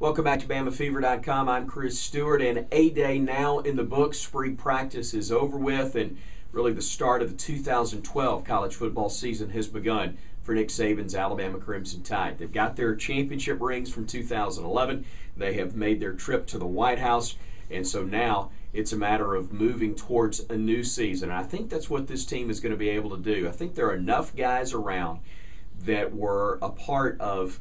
Welcome back to bamafever.com. I'm Chris Stewart, and A-Day now in the books. Spring practice is over with, and really the start of the 2012 college football season has begun for Nick Saban's Alabama Crimson Tide. They've got their championship rings from 2011. They have made their trip to the White House, and so now it's a matter of moving towards a new season. And I think that's what this team is going to be able to do. I think there are enough guys around that were a part of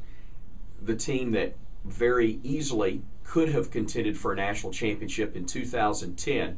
the team that very easily could have contended for a national championship in 2010,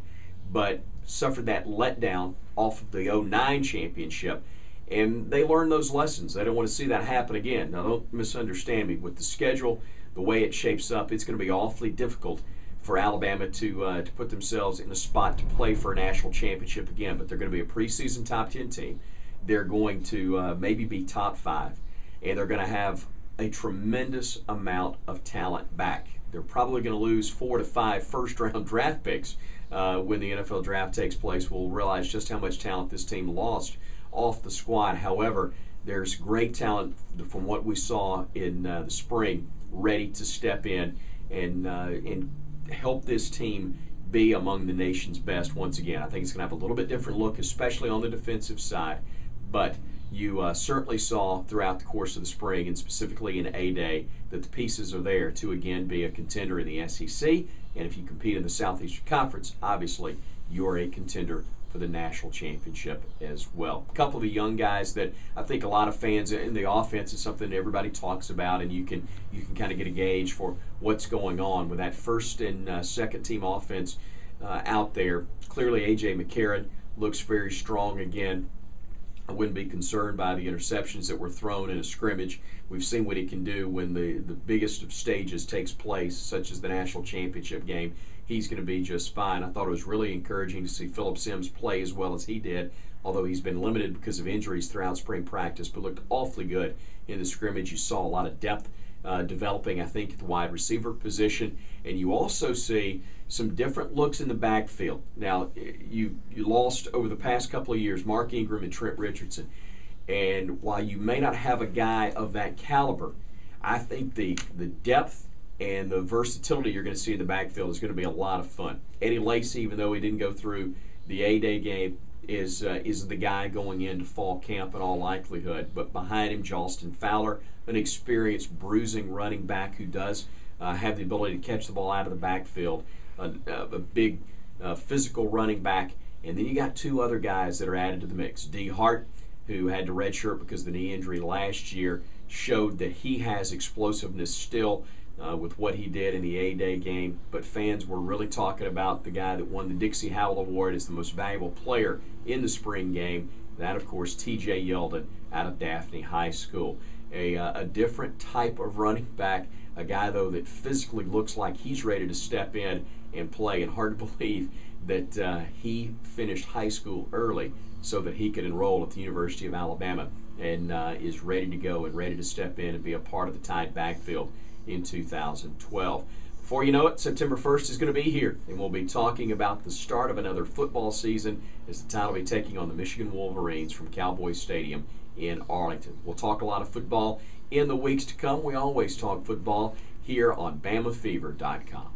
but suffered that letdown off of the 09 championship. And they learned those lessons. They don't want to see that happen again. Now, don't misunderstand me. With the schedule, the way it shapes up, it's going to be awfully difficult for Alabama to put themselves in a spot to play for a national championship again. But they're going to be a preseason top 10 team. They're going to maybe be top 5. And they're going to have a tremendous amount of talent back. They're probably going to lose 4 to 5 first-round draft picks when the NFL draft takes place. We'll realize just how much talent this team lost off the squad. However, there's great talent from what we saw in the spring ready to step in and help this team be among the nation's best once again. I think it's going to have a little bit different look, especially on the defensive side, but you certainly saw throughout the course of the spring, and specifically in A-Day, that the pieces are there to again be a contender in the SEC. And if you compete in the Southeastern Conference, obviously you're a contender for the national championship as well. A couple of the young guys that I think a lot of fans in the offense is something that everybody talks about, and you can kind of get a gauge for what's going on with that first and second team offense out there. Clearly, A.J. McCarron looks very strong again. I wouldn't be concerned by the interceptions that were thrown in a scrimmage. We've seen what he can do when the biggest of stages takes place, such as the national championship game. He's going to be just fine. I thought it was really encouraging to see Phillip Sims play as well as he did, although he's been limited because of injuries throughout spring practice, but looked awfully good in the scrimmage. You saw a lot of depth developing, I think, at the wide receiver position, and you also see some different looks in the backfield. Now, you lost over the past couple of years Mark Ingram and Trent Richardson, and while you may not have a guy of that caliber, I think the depth and the versatility you're going to see in the backfield is going to be a lot of fun. Eddie Lacy, even though he didn't go through the A-Day game, is the guy going into fall camp in all likelihood. But behind him, Jalston Fowler, an experienced bruising running back who does have the ability to catch the ball out of the backfield, a big physical running back. And then you got 2 other guys that are added to the mix. D. Hart, who had to redshirt because of the knee injury last year, showed that he has explosiveness still with what he did in the A-Day game. But fans were really talking about the guy that won the Dixie Howell Award as the most valuable player in the spring game. That, of course, T.J. Yeldon out of Daphne High School. A different type of running back, a guy, though, that physically looks like he's ready to step in and play. And hard to believe that he finished high school early so that he could enroll at the University of Alabama and is ready to go and ready to step in and be a part of the Tide backfield in 2012. Before you know it, September 1st is going to be here, and we'll be talking about the start of another football season as the Tide will be taking on the Michigan Wolverines from Cowboy Stadium in Arlington. We'll talk a lot of football in the weeks to come. We always talk football here on bamafever.com.